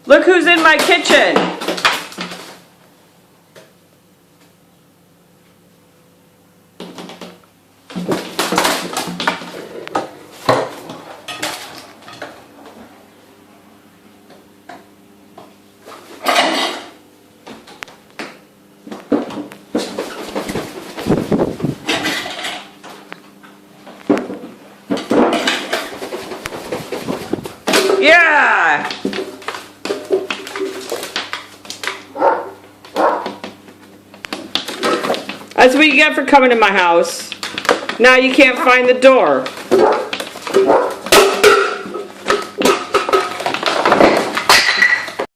Look who's in my kitchen. Yeah! That's what you get for coming to my house. Now you can't find the door.